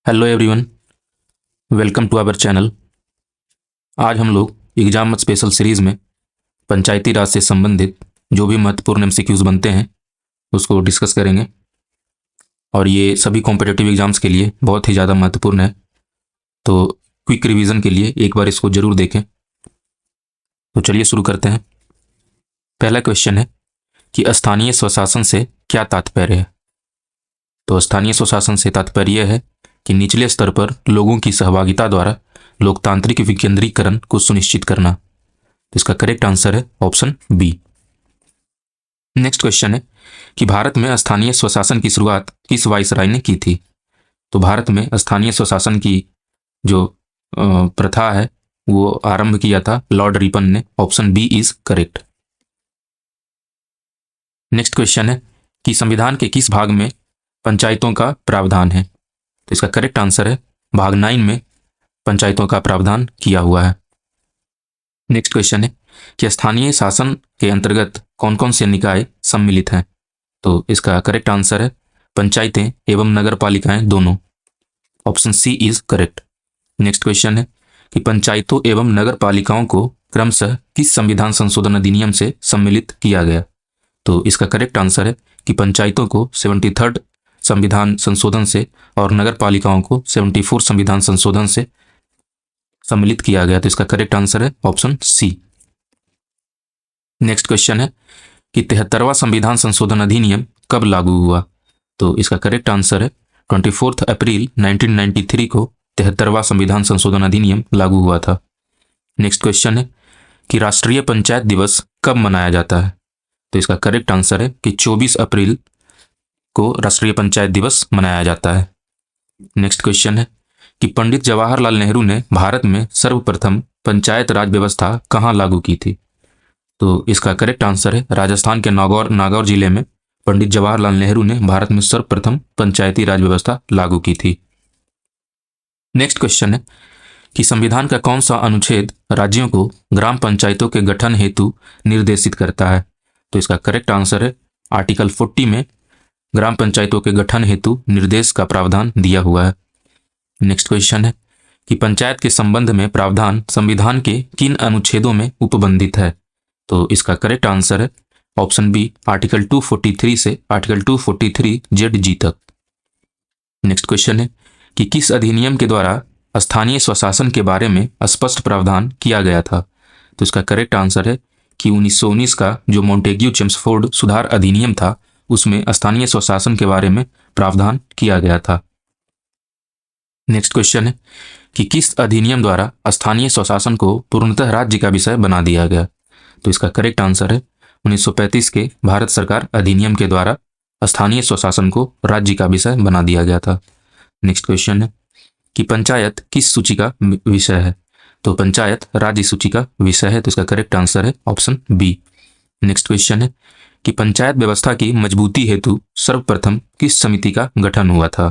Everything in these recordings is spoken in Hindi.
Hello everyone, welcome to our channel. आज हम लोग एग्जाम मत स्पेशल सीरीज में पंचायती राज से संबंधित जो भी महत्वपूर्ण एमसीक्यूज बनते हैं उसको डिस्कस करेंगे और ये सभी कॉम्पिटिटिव एग्जाम्स के लिए बहुत ही ज़्यादा महत्वपूर्ण है। तो क्विक रिवीजन के लिए एक बार इसको जरूर देखें। तो चलिए शुरू करते हैं। पहला क्वेश्चन है कि स्थानीय स्वशासन से क्या तात्पर्य है। तो स्थानीय स्वशासन से तात्पर्य है कि निचले स्तर पर लोगों की सहभागिता द्वारा लोकतांत्रिक विकेंद्रीकरण को सुनिश्चित करना। तो इसका करेक्ट आंसर है ऑप्शन बी। नेक्स्ट क्वेश्चन है कि भारत में स्थानीय स्वशासन की शुरुआत किस वाइसराय ने की थी। तो भारत में स्थानीय स्वशासन की जो प्रथा है वो आरंभ किया था लॉर्ड रिपन ने। Option B is correct. Next question है कि संविधान के किस भाग में पंचायतों का प्रावधान है। तो इसका करेक्ट आंसर है भाग 9 में पंचायतों का प्रावधान किया हुआ है। नेक्स्ट क्वेश्चन है कि स्थानीय शासन के अंतर्गत कौन कौन से निकाय सम्मिलित हैं। तो इसका करेक्ट आंसर है पंचायतें एवं नगर पालिकाएं दोनों। Option C is correct. Next question है कि पंचायतों एवं नगर पालिकाओं को क्रमशः किस संविधान संशोधन अधिनियम से सम्मिलित किया गया। तो इसका करेक्ट आंसर है कि पंचायतों को 73rd संविधान संशोधन से और नगर पालिकाओं को 74 संविधान संशोधन से सम्मिलित किया गया। तो इसका करेक्ट आंसर है ऑप्शन सी। नेक्स्ट क्वेश्चन है कि 73वां संविधान संशोधन अधिनियम कब लागू हुआ। तो इसका करेक्ट आंसर है 24 अप्रैल 1993 को 73वां संविधान संशोधन अधिनियम लागू हुआ था। नेक्स्ट क्वेश्चन है कि राष्ट्रीय पंचायत दिवस कब मनाया जाता है। तो इसका करेक्ट आंसर है कि 24 अप्रैल को राष्ट्रीय पंचायत दिवस मनाया जाता है। नेक्स्ट क्वेश्चन है कि पंडित जवाहरलाल नेहरू ने भारत में सर्वप्रथम पंचायत राज व्यवस्था कहाँ लागू की थी। तो इसका करेक्ट आंसर है राजस्थान के नागौर जिले में पंडित जवाहरलाल नेहरू ने भारत में सर्वप्रथम पंचायती राज व्यवस्था लागू की थी। नेक्स्ट क्वेश्चन है कि संविधान का कौन सा अनुच्छेद राज्यों को ग्राम पंचायतों के गठन हेतु निर्देशित करता है। तो इसका करेक्ट आंसर है आर्टिकल 40 में ग्राम पंचायतों के गठन हेतु निर्देश का प्रावधान दिया हुआ है। नेक्स्ट क्वेश्चन है कि पंचायत के संबंध में प्रावधान संविधान के किन अनुच्छेदों में उपबंधित है। तो इसका करेक्ट आंसर है ऑप्शन बी आर्टिकल 243 से आर्टिकल 243 ZG तक। नेक्स्ट क्वेश्चन है कि किस अधिनियम के द्वारा स्थानीय स्वशासन के बारे में स्पष्ट प्रावधान किया गया था। तो इसका करेक्ट आंसर है कि 1919 का जो मॉन्टेग्यू चेम्सफोर्ड सुधार अधिनियम था उसमें स्थानीय स्वशासन के बारे में प्रावधान किया गया था। नेक्स्ट क्वेश्चन है कि किस अधिनियम द्वारा स्थानीय स्वशासन को पूर्णतः राज्य का विषय बना दिया गया। तो इसका करेक्ट आंसर है 1935 के भारत सरकार अधिनियम के द्वारा स्थानीय स्वशासन को राज्य का विषय बना दिया गया था। नेक्स्ट क्वेश्चन है कि पंचायत किस सूची का विषय है। तो पंचायत राज्य सूची का विषय है। तो इसका करेक्ट आंसर है ऑप्शन बी। नेक्स्ट क्वेश्चन है कि पंचायत व्यवस्था की मजबूती हेतु सर्वप्रथम किस समिति का गठन हुआ था।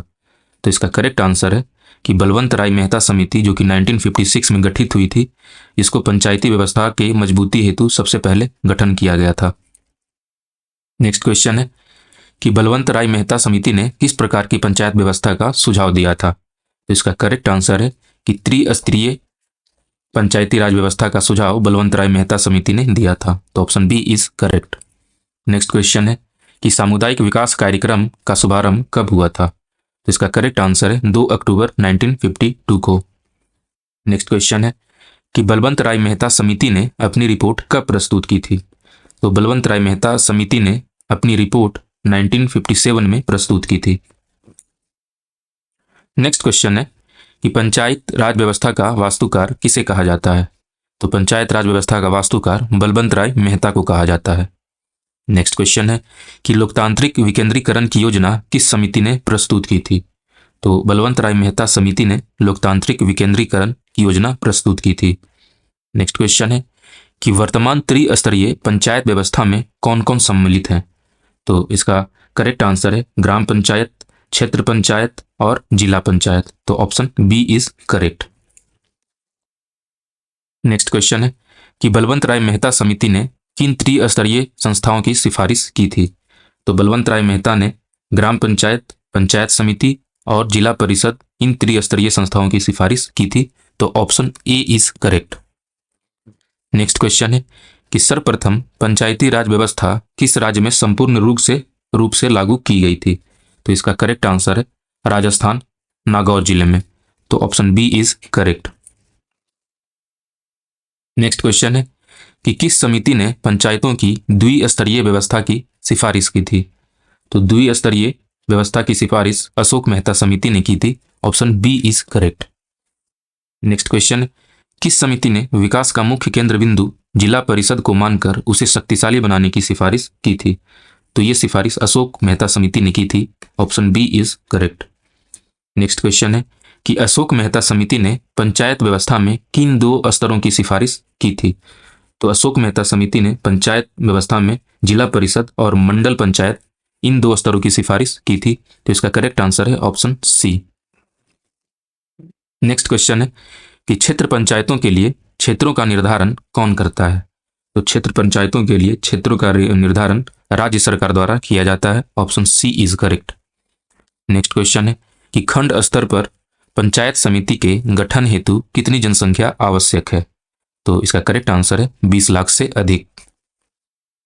तो इसका करेक्ट आंसर है कि बलवंत राय मेहता समिति जो कि 1956 में गठित हुई थी, इसको पंचायती व्यवस्था के मजबूती हेतु सबसे पहले गठन किया गया था। नेक्स्ट क्वेश्चन है कि बलवंत राय मेहता समिति ने किस प्रकार की पंचायत व्यवस्था का सुझाव दिया था। तो इसका करेक्ट आंसर है कि त्रिस्तरीय पंचायती राज व्यवस्था का सुझाव बलवंत राय मेहता समिति ने दिया था। तो option B is correct. Next question है कि सामुदायिक विकास कार्यक्रम का शुभारंभ कब हुआ था। तो इसका करेक्ट आंसर है 2 अक्टूबर 1952 को। नेक्स्ट क्वेश्चन है कि बलवंत राय मेहता समिति ने अपनी रिपोर्ट कब प्रस्तुत की थी। तो बलवंत राय मेहता समिति ने अपनी रिपोर्ट 1957 में प्रस्तुत की थी। नेक्स्ट क्वेश्चन है कि पंचायत राज व्यवस्था का वास्तुकार किसे कहा जाता है। तो पंचायत राज व्यवस्था का वास्तुकार बलवंत राय मेहता को कहा जाता है। नेक्स्ट क्वेश्चन है कि लोकतांत्रिक विकेंद्रीकरण की योजना किस समिति ने प्रस्तुत की थी। तो बलवंत राय मेहता समिति ने लोकतांत्रिक विकेंद्रीकरण की योजना प्रस्तुत की थी। नेक्स्ट क्वेश्चन है कि वर्तमान त्रिस्तरीय पंचायत व्यवस्था में कौन कौन सम्मिलित हैं। तो इसका करेक्ट आंसर है ग्राम पंचायत, क्षेत्र पंचायत और जिला पंचायत। तो option B is correct. Next question है कि बलवंत राय मेहता समिति ने किन त्रिस्तरीय संस्थाओं की सिफारिश की थी। तो बलवंत राय मेहता ने ग्राम पंचायत, पंचायत समिति और जिला परिषद इन त्रिस्तरीय संस्थाओं की सिफारिश की थी? तो option A is correct. Next question है कि सर्वप्रथम पंचायती राज व्यवस्था किस राज्य में संपूर्ण रूप से लागू की गई थी? तो इसका करेक्ट आंसर है राजस्थान, नागौर जिले में। तो option B is correct. Next question है कि किस समिति ने पंचायतों की द्विस्तरीय व्यवस्था की सिफारिश की थी? तो द्विस्तरीय व्यवस्था की सिफारिश अशोक मेहता समिति ने की थी। Option B is correct. Next question, किस समिति ने विकास का मुख्य केंद्र बिंदु जिला परिषद को मानकर उसे शक्तिशाली बनाने की सिफारिश की थी? तो यह सिफारिश अशोक मेहता समिति ने की थी। Option B is correct. Next question है कि अशोक मेहता समिति ने पंचायत व्यवस्था में किन दो स्तरों की सिफारिश की थी? तो अशोक मेहता समिति ने पंचायत व्यवस्था में जिला परिषद और मंडल पंचायत इन दो स्तरों की सिफारिश की थी। तो इसका करेक्ट आंसर है ऑप्शन सी। नेक्स्ट क्वेश्चन है कि क्षेत्र पंचायतों के लिए क्षेत्रों का निर्धारण कौन करता है? तो क्षेत्र पंचायतों के लिए क्षेत्रों का निर्धारण राज्य सरकार द्वारा किया जाता है। Option C is correct. Next question है कि खंड स्तर पर पंचायत समिति के गठन हेतु कितनी जनसंख्या आवश्यक है? तो इसका करेक्ट आंसर है 20 लाख से अधिक।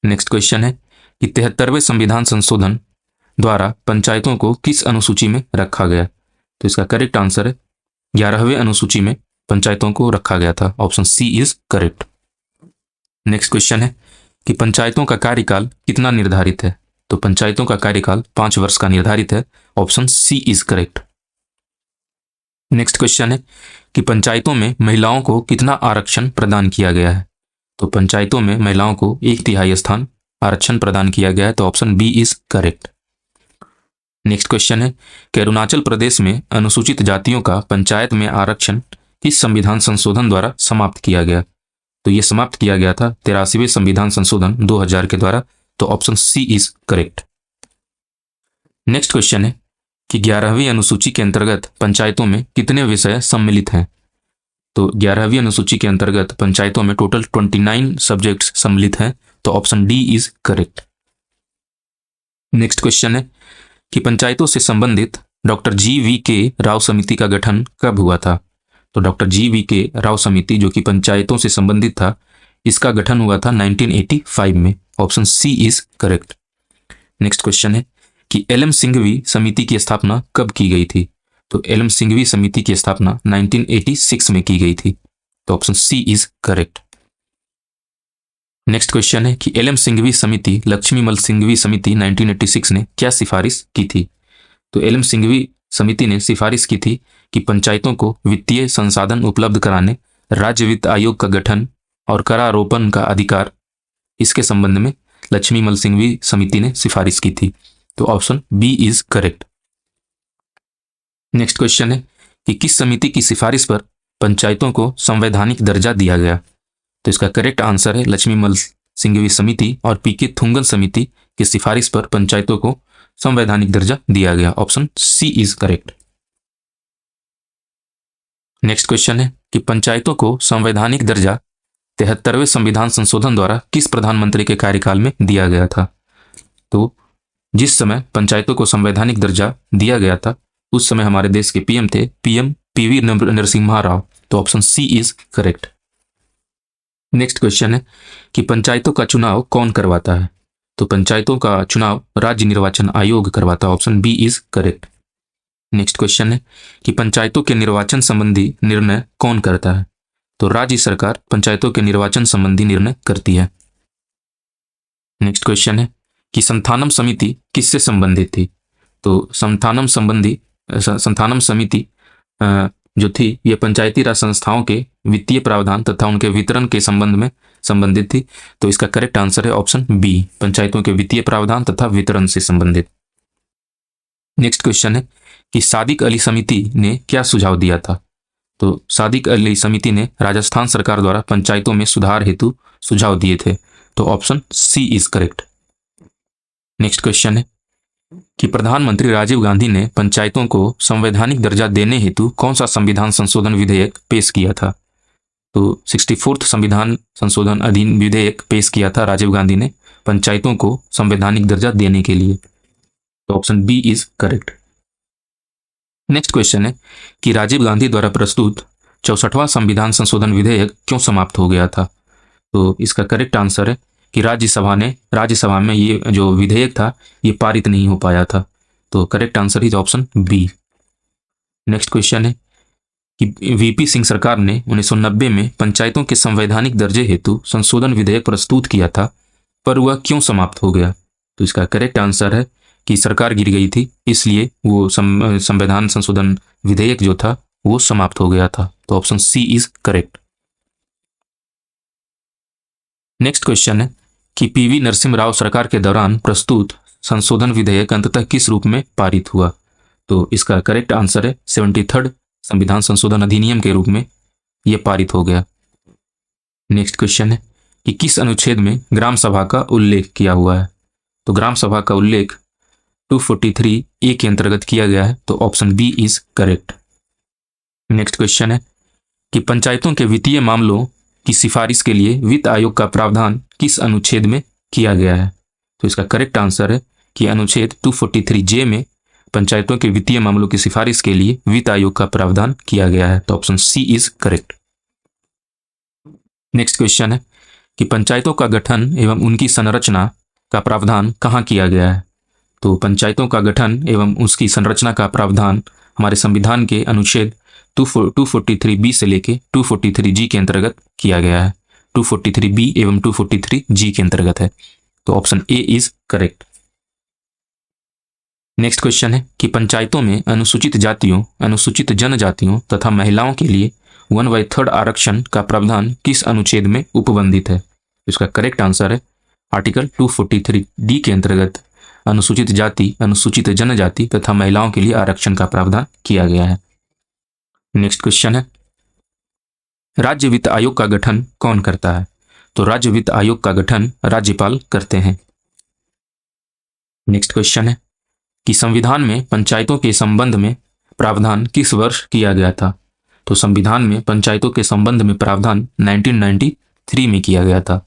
नेक्स्ट क्वेश्चन है कि 73वें संविधान संशोधन द्वारा पंचायतों को किस अनुसूची में रखा गया? तो इसका करेक्ट आंसर है 11वें अनुसूची में पंचायतों को रखा गया था। Option C is correct. Next question है कि पंचायतों का कार्यकाल कितना निर्धारित है? तो पंचायतों का कार्यकाल 5 वर्ष का निर्धारित है। Option C is correct. Next question है कि पंचायतों में महिलाओं को कितना आरक्षण प्रदान किया गया है? तो पंचायतों में महिलाओं को 1/3 स्थान आरक्षण प्रदान किया गया है। तो option B is correct. Next question है कि अरुणाचल प्रदेश में अनुसूचित जातियों का पंचायत में आरक्षण किस संविधान संशोधन द्वारा समाप्त किया गया? तो यह समाप्त किया गया था 83वें संविधान संशोधन 2000 के द्वारा। तो option C is correct. Next question है कि 11वीं अनुसूची के अंतर्गत पंचायतों में कितने विषय सम्मिलित हैं? तो 11वीं अनुसूची के अंतर्गत पंचायतों में टोटल 29 सब्जेक्ट्स सम्मिलित हैं। तो option D is correct. Next question है कि पंचायतों से संबंधित डॉक्टर GV.K. राव समिति का गठन कब हुआ था? तो डॉक्टर GV.K. राव समिति जो कि पंचायतों से संबंधित था, इसका गठन हुआ था 1985 में। Option C is correct. Next question है कि LM सिंघवी समिति की स्थापना कब की गई थी? तो LM सिंघवी समिति की स्थापना 1986 में की गई थी। तो option C is correct. Next question है कि LM सिंघवी समिति लक्ष्मीमल सिंघवी समिति 1986 ने क्या सिफारिश की थी? तो LM सिंघवी समिति ने सिफारिश की थी कि पंचायतों को वित्तीय संसाधन उपलब्ध कराने, राज्य वित्त आयोग का गठन और करारोपण का अधिकार, इसके संबंध में लक्ष्मीमल सिंघवी समिति ने सिफारिश की थी। तो option B is correct. Next question है कि किस समिति की सिफारिश पर पंचायतों को संवैधानिक दर्जा दिया गया? तो इसका करेक्ट आंसर है लक्ष्मीमल सिंघवी समिति और PK थुंगन समिति की सिफारिश पर पंचायतों को संवैधानिक दर्जा दिया गया। Option C is correct. Next question है कि पंचायतों को संवैधानिक दर्जा 73वें संविधान संशोधन द्वारा किस प्रधानमंत्री के कार्यकाल में दिया गया था? तो जिस समय पंचायतों को संवैधानिक दर्जा दिया गया था, उस समय हमारे देश के PM थे PM PV नरसिम्हा राव। तो option C is correct. Next question है कि पंचायतों का चुनाव कौन करवाता है? तो पंचायतों का चुनाव राज्य निर्वाचन आयोग करवाता है। Option B is correct. Next question है कि पंचायतों के निर्वाचन संबंधी निर्णय कौन करता है? तो राज्य सरकार पंचायतों के निर्वाचन संबंधी निर्णय करती है। नेक्स्ट क्वेश्चन है कि संथानम समिति किससे संबंधित थी? तो संथानम समिति जो थी ये पंचायती राज संस्थाओं के वित्तीय प्रावधान तथा उनके वितरण के संबंध में संबंधित थी। तो इसका करेक्ट आंसर है ऑप्शन बी, पंचायतों के वित्तीय प्रावधान तथा वितरण से संबंधित। नेक्स्ट क्वेश्चन है कि सादिक अली समिति ने क्या सुझाव दिया था? तो सादिक अली समिति ने राजस्थान सरकार द्वारा पंचायतों में सुधार हेतु सुझाव दिए थे। तो option C is correct. Next question है कि प्रधानमंत्री राजीव गांधी ने पंचायतों को संवैधानिक दर्जा देने हेतु कौन सा संविधान संशोधन विधेयक पेश किया था? तो 64th संविधान संशोधन अधिनियम विधेयक पेश किया था राजीव गांधी ने पंचायतों को संवैधानिक दर्जा देने के लिए। तो option B is correct. Next question है कि राजीव गांधी द्वारा प्रस्तुत 64वां संविधान संशोधन विधेयक क्यों समाप्त हो गया था। तो इसका करेक्ट आंसर है कि राज्यसभा में ये जो विधेयक था ये पारित नहीं हो पाया था। तो correct answer is option B. Next question है कि वीपी सिंह सरकार ने 1990 में पंचायतों के संवैधानिक दर्जे हेतु संशोधन विधेयक प्रस्तुत किया था, पर वह क्यों समाप्त हो गया। तो इसका करेक्ट आंसर है कि सरकार गिर गई थी, इसलिए वो संविधान संशोधन विधेयक जो था वो समाप्त हो गया था। तो option C is correct. Next question है कि पीवी नरसिम्हा राव सरकार के दौरान प्रस्तुत संशोधन विधेयक अंततः किस रूप में पारित हुआ। तो इसका करेक्ट आंसर है 73rd संविधान संशोधन अधिनियम के रूप में यह पारित हो गया। नेक्स्ट क्वेश्चन है कि किस अनुच्छेद में ग्राम सभा का उल्लेख किया हुआ है। तो ग्राम सभा का उल्लेख 243 ए के अंतर्गत किया गया है। तो option B is correct. Next question है कि पंचायतों के वित्तीय मामलों की सिफारिश के लिए वित्त आयोग का प्रावधान किस अनुच्छेद में किया गया है। तो इसका करेक्ट आंसर है कि अनुच्छेद 243 जे में पंचायतों के वित्तीय मामलों की सिफारिश के लिए वित्त आयोग का प्रावधान किया गया है। तो option C is correct. Next question है कि पंचायतों का गठन एवं उनकी संरचना का प्रावधान कहाँ किया गया है। तो पंचायतों का गठन एवं उसकी संरचना का प्रावधान हमारे संविधान के अनुच्छेद 243 बी से लेके 243 जी के अंतर्गत किया गया है। 243 बी एवं 243 जी के अंतर्गत है। तो option A is correct. Next question है कि पंचायतों में अनुसूचित जातियों, अनुसूचित जनजातियों तथा महिलाओं के लिए 1/3 आरक्षण का प्रावधान किस अनुच्छेद में उपबंधित है। इसका करेक्ट आंसर है आर्टिकल 243 डी के अंतर्गत अनुसूचित जाति, अनुसूचित जनजाति तथा महिलाओं के लिए आरक्षण का प्रावधान किया गया है। नेक्स्ट क्वेश्चन है राज्य वित्त आयोग का गठन कौन करता है। तो राज्य वित्त आयोग का गठन राज्यपाल करते हैं। नेक्स्ट क्वेश्चन है कि संविधान में पंचायतों के संबंध में प्रावधान किस वर्ष किया गया था। तो संविधान में पंचायतों के संबंध में प्रावधान 1993 में किया गया था।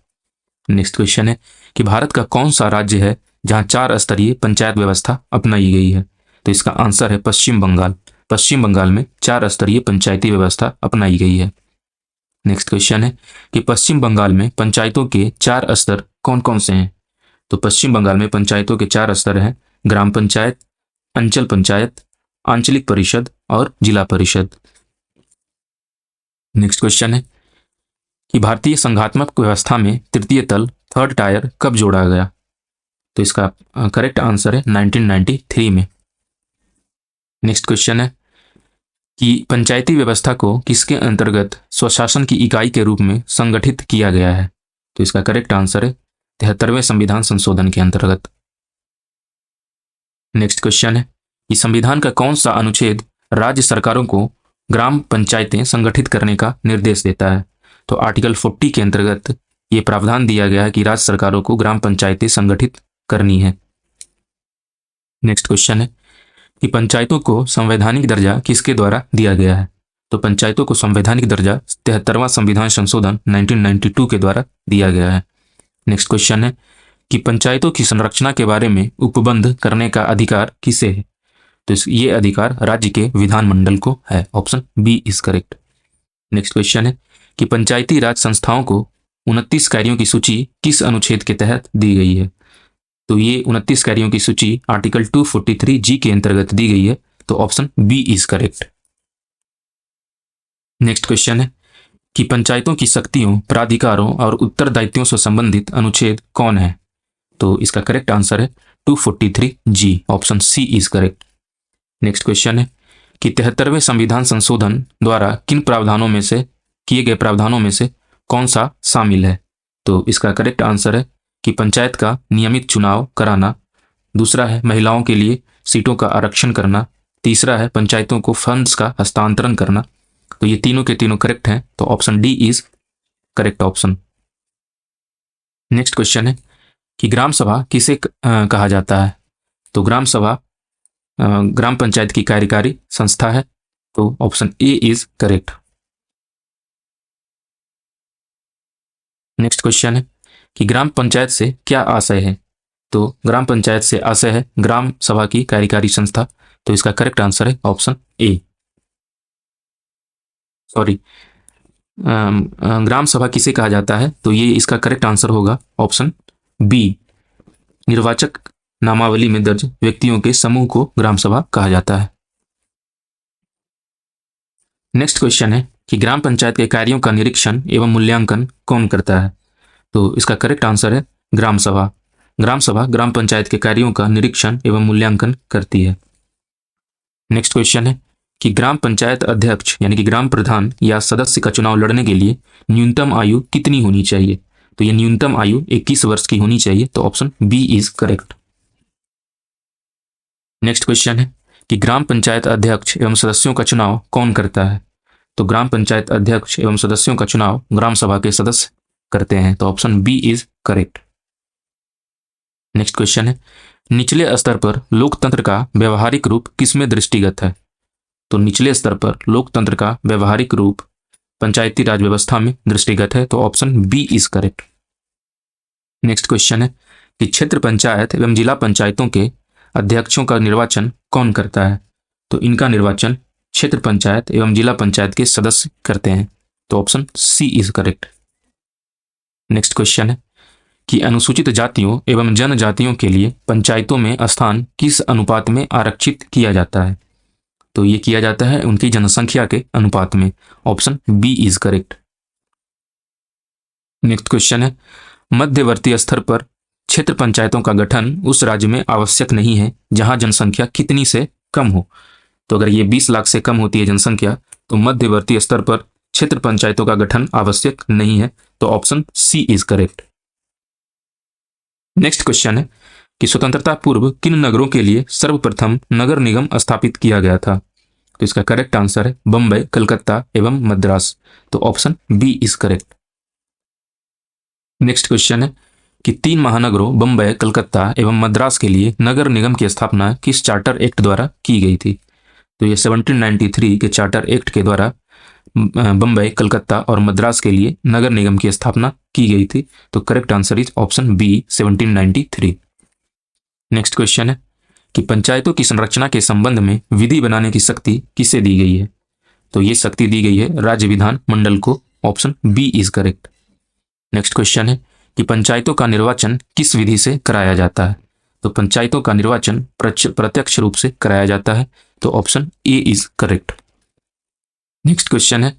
नेक्स्ट क्वेश्चन है कि भारत का कौन सा राज्य है जहां 4 स्तरीय पंचायत व्यवस्था अपनाई गई है। तो इसका आंसर है पश्चिम बंगाल। पश्चिम बंगाल में 4 स्तरीय पंचायती व्यवस्था अपनाई गई है। नेक्स्ट क्वेश्चन है कि पश्चिम बंगाल में पंचायतों के 4 स्तर कौन कौन से हैं। तो पश्चिम बंगाल में पंचायतों के 4 स्तर हैं, ग्राम पंचायत, अंचल पंचायत, आंचलिक परिषद और जिला परिषद। नेक्स्ट क्वेश्चन है कि भारतीय संघात्मक व्यवस्था में तृतीय तल, थर्ड टायर कब जोड़ा गया। तो इसका करेक्ट आंसर है 1993 में। नेक्स्ट क्वेश्चन है कि पंचायती व्यवस्था को किसके अंतर्गत स्वशासन की इकाई के रूप में संगठित किया गया है। तो इसका करेक्ट आंसर है 73वें संविधान संशोधन के अंतर्गत। नेक्स्ट क्वेश्चन है कि संविधान का कौन सा अनुच्छेद राज्य सरकारों को ग्राम पंचायतें संगठित करने का निर्देश देता है। तो आर्टिकल 40 के अंतर्गत ये प्रावधान दिया गया है कि राज्य सरकारों को ग्राम पंचायतें संगठित करनी है। नेक्स्ट क्वेश्चन है कि पंचायतों को संवैधानिक दर्जा किसके द्वारा दिया गया है। तो पंचायतों को संवैधानिक दर्जा 73वां संविधान संशोधन 1992 के द्वारा दिया गया है। नेक्स्ट क्वेश्चन है कि पंचायतों की संरचना के बारे में उपबंध करने का अधिकार किसे है। तो ये अधिकार राज्य के विधानमंडल को है। Option B is correct. Next question है कि पंचायती राज संस्थाओं को 29 कार्यों की सूची किस अनुच्छेद के तहत दी गई है। तो ये 29 कार्यों की सूची आर्टिकल 243 जी के अंतर्गत दी गई है। तो option B is correct. Next question है कि पंचायतों की शक्तियों, प्राधिकारों और उत्तरदायित्वों से संबंधित अनुच्छेद कौन है। तो इसका करेक्ट आंसर है 243 G. Option C is correct. Next question है कि 73वें संविधान संशोधन द्वारा किन प्रावधानों में से किए गए प्रावधानों में से कौन सा शामिल है। तो इसका करेक्ट आंसर है कि पंचायत का नियमित चुनाव कराना, दूसरा है महिलाओं के लिए सीटों का आरक्षण करना, तीसरा है पंचायतों को फंड्स का हस्तांतरण करना। तो ये तीनों के तीनों करेक्ट हैं। तो option D is correct option. Next question है कि ग्राम सभा किसे कहा जाता है। तो ग्राम सभा ग्राम पंचायत की कार्यकारी संस्था है। तो option A is correct. Next question है कि ग्राम पंचायत से क्या आशय है। तो ग्राम पंचायत से आशय है ग्राम सभा की कार्यकारी संस्था। तो इसका करेक्ट आंसर है ऑप्शन ए। सॉरी, ग्राम सभा किसे कहा जाता है? तो ये इसका करेक्ट आंसर होगा ऑप्शन बी। निर्वाचक नामावली में दर्ज व्यक्तियों के समूह को ग्राम सभा कहा जाता है। नेक्स्ट क्वेश्चन है कि ग्राम पंचायत के कार्यों का निरीक्षण एवं मूल्यांकन कौन करता है? तो इसका करेक्ट आंसर है ग्राम सभा। ग्राम सभा ग्राम पंचायत के कार्यों का निरीक्षण एवं मूल्यांकन करती है। नेक्स्ट क्वेश्चन है कि ग्राम पंचायत अध्यक्ष यानी कि ग्राम प्रधान या सदस्य का चुनाव लड़ने के लिए न्यूनतम आयु कितनी होनी चाहिए? तो ये न्यूनतम आयु 21 वर्ष की होनी चाहिए, तो option B is correct. Next question है कि ग्राम पंचायत अध्यक्ष एवं सदस्यों का चुनाव कौन करता है? तो ग्राम पंचायत अध्यक्ष एवं सदस्यों का चुनाव ग्राम सभा के सदस्य करते हैं, तो option B is correct. Next question है निचले स्तर पर लोकतंत्र का व्यवहारिक रूप किसमें दृष्टिगत है? तो निचले स्तर पर लोकतंत्र का व्यवहारिक रूप पंचायती राज व्यवस्था में दृष्टिगत है, तो option B is correct. Next question है कि क्षेत्र पंचायत एवं जिला पंचायतों के अध्यक्षों का निर्वाचन कौन करता है? तो इनका निर्वाचन क्षेत्र पंचायत एवं जिला पंचायत के सदस्य करते हैं, तो option C is correct. Next question है कि अनुसूचित जातियों एवं जनजातियों के लिए पंचायतों में स्थान किस अनुपात में आरक्षित किया जाता है? तो ये किया जाता है उनकी जनसंख्या के अनुपात में, option B is correct. Next question है मध्यवर्ती स्तर पर क्षेत्र पंचायतों का गठन उस राज्य में आवश्यक नहीं है जहां जनसंख्या कितनी से कम हो? तो अगर ये 20 लाख से कम होती है जनसंख्या तो मध्यवर्ती स्तर पर क्षेत्र पंचायतों का गठन आवश्यक नहीं है, तो option C is correct. Next question है कि स्वतंत्रता पूर्व किन नगरों के लिए सर्वप्रथम नगर निगम स्थापित किया गया था? तो इसका करेक्ट आंसर है बम्बई, कलकत्ता एवं मद्रास, तो option B is correct. Next question है कि 3 महानगरों बम्बई, कलकत्ता एवं मद्रास के लिए नगर निगम की स्थापना किस चार्टर एक्ट द्वारा की गई थी? तो ये 1793 के चार्टर एक्ट के द्वारा बम्बई, कलकत्ता और मद्रास के लिए नगर निगम की स्थापना की गई थी, तो correct answer is option B 1793। Next question है कि पंचायतों की संरचना के संबंध में विधि बनाने की शक्ति किसे दी गई है? तो ये शक्ति दी गई है राज्य विधान मंडल को, option B is correct. Next question है कि पंचायतों का निर्वाचन किस विधि से कराया जाता है? तो पंचायतों का निर्वाचन प्रत्यक्ष रूप से कराया जाता है, तो option A is correct. Next question है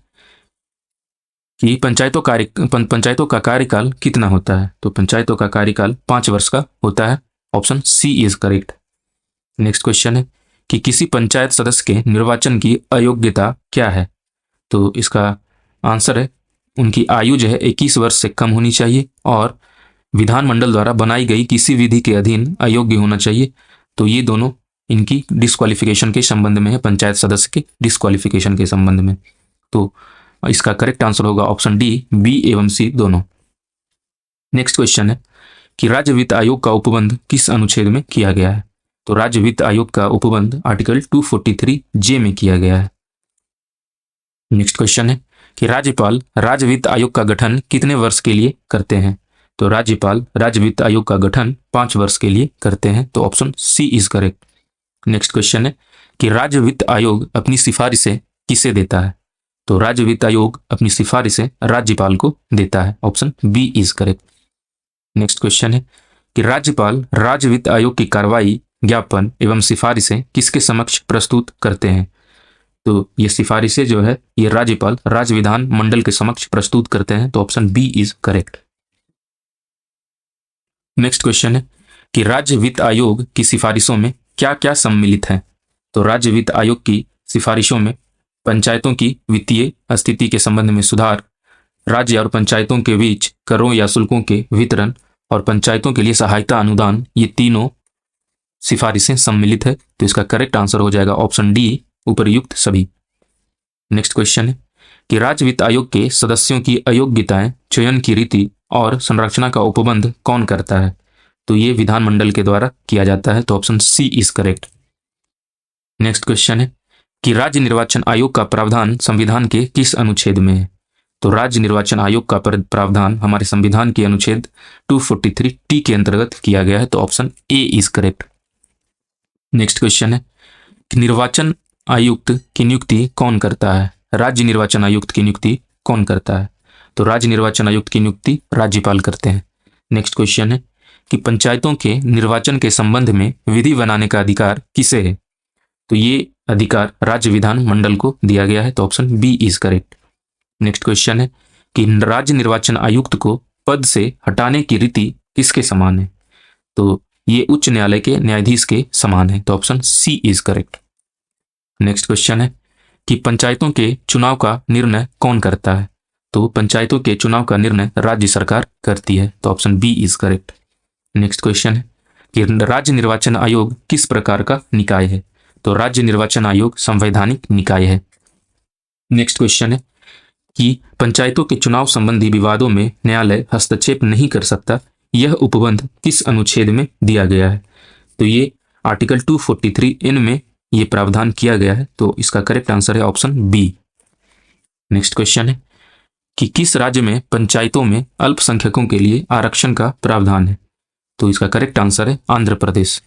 कि पंचायतों का कार्यकाल कितना होता है? तो पंचायतों का कार्यकाल 5 वर्ष का होता है, option C is correct. Next question है कि किसी पंचायत सदस्य के निर्वाचन की अयोग्यता क्या है? तो इसका आंसर है उनकी आयु जो है 21 वर्ष से कम होनी चाहिए और विधानमंडल द्वारा बनाई गई किसी विधि के अधीन अयोग्य होना चाहिए, तो ये दोनों इनकी डिस्क्वालिफिकेशन के संबंध में है, पंचायत सदस्य के डिस्क्वालिफिकेशन के संबंध में, तो इसका करेक्ट आंसर होगा ऑप्शन डी, बी एवं सी दोनों। नेक्स्ट क्वेश्चन है कि राज्य वित्त आयोग का उपबंध किस अनुच्छेद में किया गया है? तो राज्य वित्त आयोग का उपबंध आर्टिकल 243 जे में किया गया है। नेक्स्ट क्वेश्चन है कि राज्यपाल राज्य वित्त आयोग का गठन कितने वर्ष के लिए करते हैं? तो राज्यपाल राज्य वित्त आयोग का गठन 5 वर्ष के लिए करते हैं, तो option C is correct. Next question है कि राज्य वित्त आयोग अपनी सिफारिशें किसे देता है? तो राज्य वित्त आयोग अपनी सिफारिशें राज्यपाल को देता है, option B is correct. Next question है कि राज्यपाल राज्य वित्त आयोग की कार्रवाई, ज्ञापन एवं सिफारिशें किसके समक्ष प्रस्तुत करते हैं? तो ये सिफारिशें जो है ये राज्यपाल राज्य विधान मंडल के समक्ष प्रस्तुत करते हैं, तो option B is correct. Next question है कि राज्य वित्त आयोग की सिफारिशों में क्या क्या सम्मिलित है? तो राज्य वित्त आयोग की सिफारिशों में पंचायतों की वित्तीय स्थिति के संबंध में सुधार, राज्य और पंचायतों के बीच करों या शुल्कों के वितरण और पंचायतों के लिए सहायता अनुदान, ये तीनों सिफारिशें सम्मिलित है, तो इसका करेक्ट आंसर हो जाएगा ऑप्शन डी, उपर्युक्त सभी। नेक्स्ट क्वेश्चन है कि राज्य वित्त आयोग के सदस्यों की अयोग्यताएं, चयन की रीति और संरचना का उपबंध कौन करता है? तो ये विधानमंडल के द्वारा किया जाता है, तो option C is correct. Next question है कि राज्य निर्वाचन आयोग का प्रावधान संविधान के किस अनुच्छेद में है? तो राज्य निर्वाचन आयोग का प्रावधान हमारे संविधान के अनुच्छेद 243 टी के अंतर्गत किया गया है, तो option A is correct. Next question है निर्वाचन आयुक्त की नियुक्ति कौन करता है? राज्य निर्वाचन आयुक्त की नियुक्ति कौन करता है? तो राज्य निर्वाचन आयुक्त की नियुक्ति राज्यपाल करते हैं। नेक्स्ट क्वेश्चन है कि पंचायतों के निर्वाचन के संबंध में विधि बनाने का अधिकार किसे है? तो ये अधिकार राज्य विधान मंडल को दिया गया है, तो option B is correct. Next question है कि राज्य निर्वाचन आयुक्त को पद से हटाने की रीति किसके समान है? तो ये उच्च न्यायालय के न्यायाधीश के समान है, तो option C is correct. Next question है कि पंचायतों के चुनाव का निर्णय कौन करता है? तो पंचायतों के चुनाव का निर्णय राज्य सरकार करती है, तो option B is correct. Next question है कि राज्य निर्वाचन आयोग किस प्रकार का निकाय है? तो राज्य निर्वाचन आयोग संवैधानिक निकाय है। नेक्स्ट क्वेश्चन है कि पंचायतों के चुनाव संबंधी विवादों में न्यायालय हस्तक्षेप नहीं कर सकता, यह उपबंध किस अनुच्छेद में दिया गया है? तो ये आर्टिकल 243 में ये प्रावधान किया गया है, तो इसका करेक्ट आंसर है ऑप्शन बी। नेक्स्ट क्वेश्चन है कि किस राज्य में पंचायतों में अल्पसंख्यकों के लिए आरक्षण का प्रावधान है? तो इसका करेक्ट आंसर है आंध्र प्रदेश।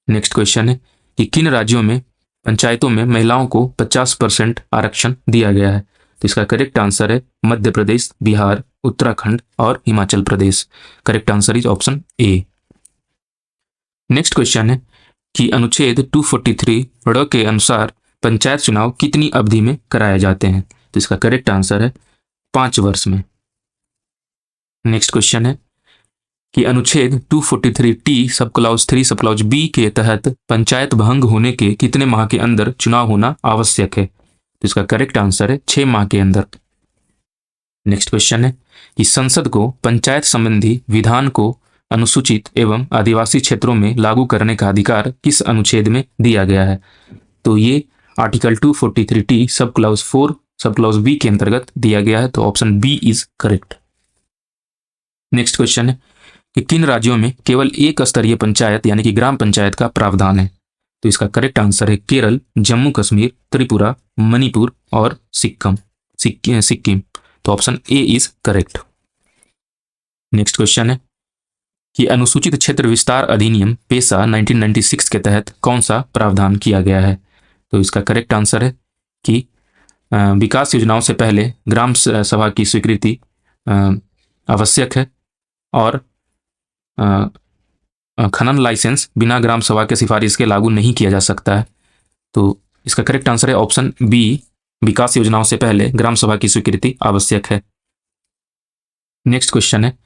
नेक्स्ट क्वेश्चन है कि किन राज्यों में पंचायतों में महिलाओं को 50% आरक्षण दिया गया है? तो इसका करेक्ट आंसर है मध्य प्रदेश, बिहार, उत्तराखंड और Himachal Pradesh. Correct answer is option A. Next question है कि अनुच्छेद 243 ड़ के अनुसार पंचायत चुनाव कितनी अवधि में कराए जाते हैं? तो इसका करेक्ट आंसर है 5 वर्ष में। नेक्स्ट क्वेश्चन है कि अनुच्छेद 243T sub clause 3 sub clause B के तहत पंचायत भंग होने के कितने माह के अंदर चुनाव होना आवश्यक है? तो इसका करेक्ट आंसर है 6 माह के अंदर। नेक्स्ट क्वेश्चन है कि संसद को पंचायत संबंधी विधान को अनुसूचित एवं आदिवासी क्षेत्रों में लागू करने का अधिकार किस अनुच्छेद में दिया गया है? तो ये article 243T sub clause 4 sub clause B के अंतर्गत दिया गया है, तो option B is correct. Next question है कि किन राज्यों में केवल एक स्तरीय पंचायत यानी कि ग्राम पंचायत का प्रावधान है? तो इसका करेक्ट आंसर है केरल, जम्मू कश्मीर, त्रिपुरा, मणिपुर और सिक्किम। तो option A is correct. Next question है कि अनुसूचित क्षेत्र विस्तार अधिनियम पेशा 1996 के तहत कौन सा प्रावधान किया गया है? तो इसका करेक्ट आंसर है कि विकास योजनाओं से पहले ग्राम सभा की स्वीकृति आवश्यक है और खनन लाइसेंस बिना ग्राम सभा के सिफारिश के लागू नहीं किया जा सकता है। तो इसका करेक्ट आंसर है ऑप्शन बी, विकास योजनाओं से पहले ग्राम सभा की स्वीकृति आवश्यक है। नेक्स्ट क्वेश्चन है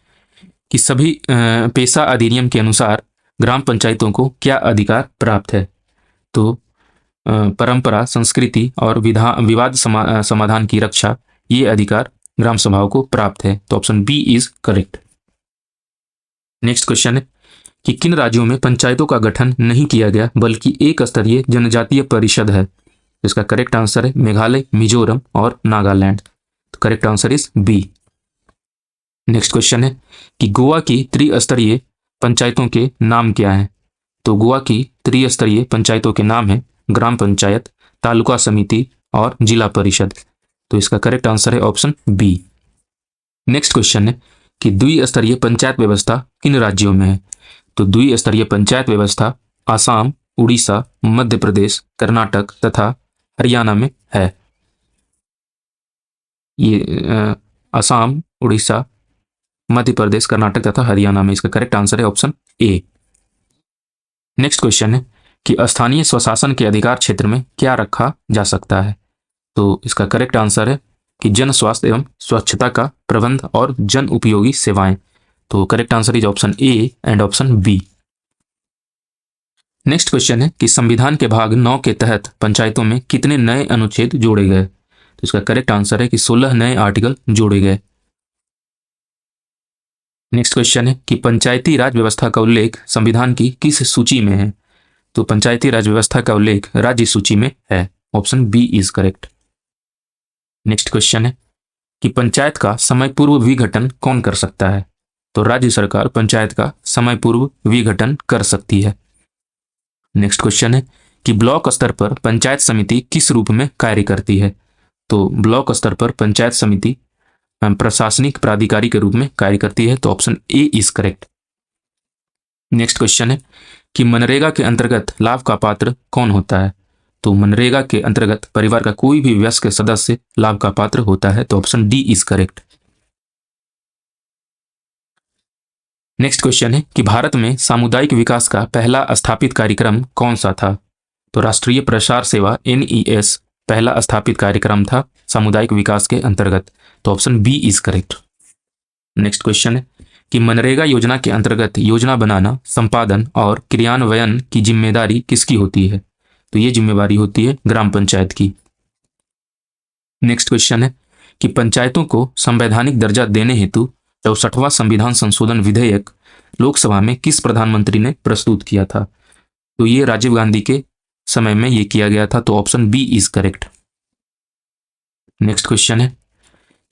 कि सभी पेशा अधिनियम के अनुसार ग्राम पंचायतों को क्या अधिकार प्राप्त है? तो परंपरा, संस्कृति और विवाद समाधान की रक्षा, ये अधिकार ग्राम सभाओं को प्राप्त है, तो option B is correct. Next question है कि किन राज्यों में पंचायतों का गठन नहीं किया गया बल्कि एक स्तरीय जनजातीय परिषद है? इसका करेक्ट आंसर है मेघालय, मिजोरम और नागालैंड। तो correct answer is B. Next question है कि गोवा की त्रिस्तरीय पंचायतों के नाम क्या हैं? तो गोवा की त्रिस्तरीय पंचायतों के नाम है ग्राम पंचायत, तालुका समिति और जिला परिषद। तो इसका करेक्ट आंसर है ऑप्शन बी। नेक्स्ट क्वेश्चन है कि द्विस्तरीय पंचायत व्यवस्था किन राज्यों में है? तो द्विस्तरीय पंचायत व्यवस्था आसाम, उड़ीसा, मध्य प्रदेश, कर्नाटक तथा हरियाणा में है। ये आसाम, उड़ीसा, मध्य प्रदेश, कर्नाटक तथा हरियाणा में। इसका करेक्ट आंसर है ऑप्शन ए। नेक्स्ट क्वेश्चन है कि स्थानीय स्वशासन के अधिकार क्षेत्र में क्या रखा जा सकता है? तो इसका करेक्ट आंसर है कि जन स्वास्थ्य एवं स्वच्छता का प्रबंध और जन उपयोगी सेवाएं। तो correct answer is option A and option B. Next question है कि संविधान के भाग 9 के तहत पंचायतों में कितने नए अनुच्छेद जोड़े गए? तो इसका करेक्ट आंसर है कि 16 नए आर्टिकल जोड़े गए। नेक्स्ट क्वेश्चन है कि पंचायती राज व्यवस्था का उल्लेख संविधान की किस सूची में है? तो पंचायती राज व्यवस्था का उल्लेख राज्य सूची में है, option B is correct. Next question है कि पंचायत का समय पूर्व विघटन कौन कर सकता है? तो राज्य सरकार पंचायत का समय पूर्व विघटन कर सकती है। नेक्स्ट क्वेश्चन है कि ब्लॉक स्तर पर पंचायत समिति किस रूप में कार्य करती है? तो ब्लॉक स्तर पर पंचायत समिति प्रशासनिक प्राधिकारी के रूप में कार्य करती है, तो option A is correct. Next question है कि मनरेगा के अंतर्गत लाभ का पात्र कौन होता है? तो मनरेगा के अंतर्गत परिवार का कोई भी वयस्क सदस्य लाभ का पात्र होता है, तो option D is correct. Next question है कि भारत में सामुदायिक विकास का पहला स्थापित कार्यक्रम कौन सा था? तो राष्ट्रीय प्रसार सेवा NES पहला स्थापित कार्यक्रम था सामुदायिक विकास के अंतर्गत, तो option B is correct. Next question है कि मनरेगा योजना के अंतर्गत योजना बनाना, संपादन और क्रियान्वयन की जिम्मेदारी किसकी होती है? तो ये जिम्मेदारी होती है ग्राम पंचायत की। नेक्स्ट क्वेश्चन है कि पंचायतों को संवैधानिक दर्जा देने हेतु 64वां संविधान संशोधन विधेयक लोकसभा में किस प्रधानमंत्री ने प्रस्तुत किया था? तो ये राजीव गांधी के समय में ये किया गया था, तो option B is correct. Next question है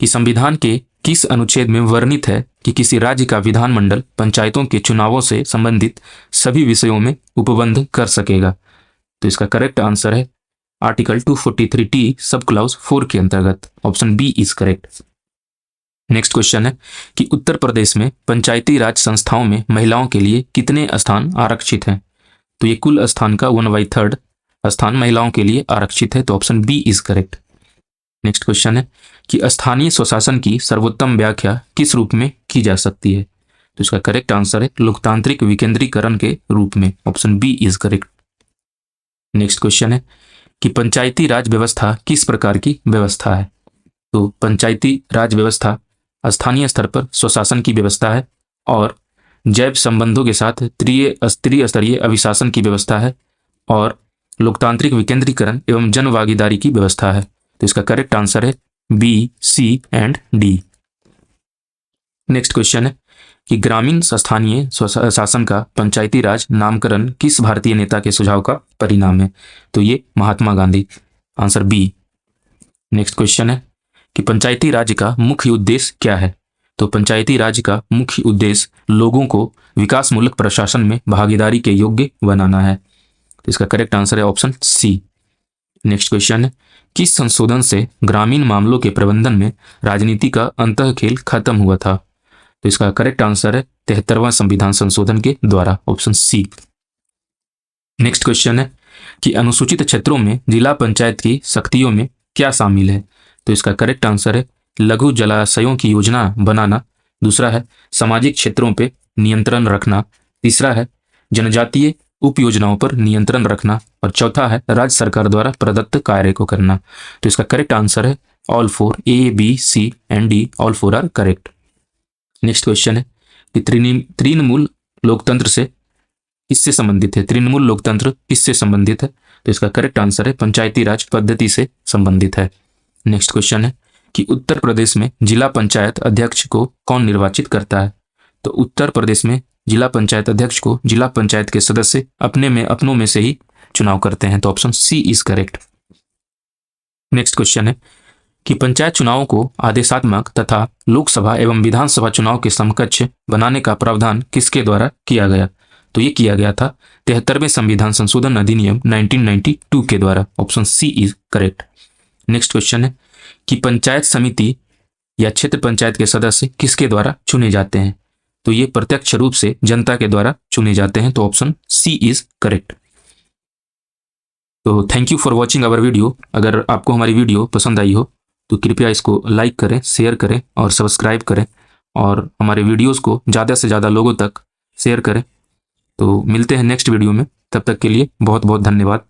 कि संविधान के किस अनुच्छेद में वर्णित है कि किसी राज्य का विधानमंडल पंचायतों के चुनावों से संबंधित सभी विषयों में उपबंध कर सकेगा? तो इसका करेक्ट आंसर है आर्टिकल 243T सब क्लॉज 4 के अंतर्गत, option B is correct. Next question है कि उत्तर प्रदेश में पंचायती राज संस्थाओं में महिलाओं के लिए कितने स्थान आरक्षित हैं? तो ये कुल स्थान का 1/3 स्थान महिलाओं के लिए आरक्षित है, तो option B is correct. Next question है कि स्थानीय स्वशासन की सर्वोत्तम व्याख्या किस रूप में की जा सकती है? तो इसका करेक्ट आंसर है लोकतांत्रिक विकेंद्रीकरण के रूप में, option B is correct. Next question है कि पंचायती राज व्यवस्था किस प्रकार की व्यवस्था है? तो पंचायती राज व्यवस्था स्थानीय स्तर पर स्वशासन की व्यवस्था है और जैव संबंधों के साथ त्रिस्तरीय अभिशासन की व्यवस्था है और लोकतांत्रिक विकेंद्रीकरण एवं जन भागीदारी की व्यवस्था है। तो इसका करेक्ट आंसर है B, C and D. Next question है कि ग्रामीण स्थानीय शासन का पंचायती राज नामकरण किस भारतीय नेता के सुझाव का परिणाम है? तो ये Mahatma Gandhi, answer B. Next question है कि पंचायती राज का मुख्य उद्देश्य क्या है? तो पंचायती राज का मुख्य उद्देश्य लोगों को विकासमूलक प्रशासन में भागीदारी के योग्य बनाना है। तो इसका करेक्ट आंसर है ऑप्शन सी। नेक्स्ट क्वेश्चन है किस संशोधन से ग्रामीण मामलों के प्रबंधन में राजनीति का अंतःखेल खत्म हुआ था? तो इसका करेक्ट आंसर है 73वां संविधान संशोधन के द्वारा, ऑप्शन सी। नेक्स्ट क्वेश्चन है कि अनुसूचित क्षेत्रों में जिला पंचायत की शक्तियों में क्या शामिल है? तो इसका करेक्ट आंसर है लघु जलाशयों की योजना बनाना, दूसरा है सामाजिक क्षेत्रों पे नियंत्रण रखना, तीसरा है जनजातीय उप योजनाओं पर नियंत्रण रखना और चौथा है राज्य सरकार द्वारा प्रदत्त कार्य को करना। तो इसका करेक्ट आंसर है all 4, A, B, C and D, all 4 are correct. Next question है कि तृणमूल लोकतंत्र से किससे संबंधित है? तृणमूल लोकतंत्र किससे संबंधित है? तो इसका करेक्ट आंसर है पंचायती राज पद्धति से संबंधित है। नेक्स्ट क्वेश्चन है कि उत्तर प्रदेश में जिला पंचायत अध्यक्ष को कौन निर्वाचित करता है? तो उत्तर प्रदेश में जिला पंचायत अध्यक्ष को जिला पंचायत के सदस्य अपनों में से ही चुनाव करते हैं, तो option C is correct. Next question है कि पंचायत चुनावों को आदेशात्मक तथा लोकसभा एवं विधानसभा चुनाव के समकक्ष बनाने का प्रावधान किसके द्वारा किया गया? तो ये किया गया था 73वें संविधान संशोधन अधिनियम 1992 के द्वारा, option C is correct. Next question है कि पंचायत समिति या क्षेत्र पंचायत के सदस्य किसके द्वारा चुने जाते हैं? तो ये प्रत्यक्ष रूप से जनता के द्वारा चुने जाते हैं, तो ऑप्शन सी इज करेक्ट। तो thank you for watching our video. अगर आपको हमारी वीडियो पसंद आई हो तो कृपया इसको लाइक करें, शेयर करें और सब्सक्राइब करें और हमारे वीडियोस को ज़्यादा से ज़्यादा लोगों तक शेयर करें। तो मिलते हैं नेक्स्ट वीडियो में, तब तक के लिए बहुत बहुत धन्यवाद।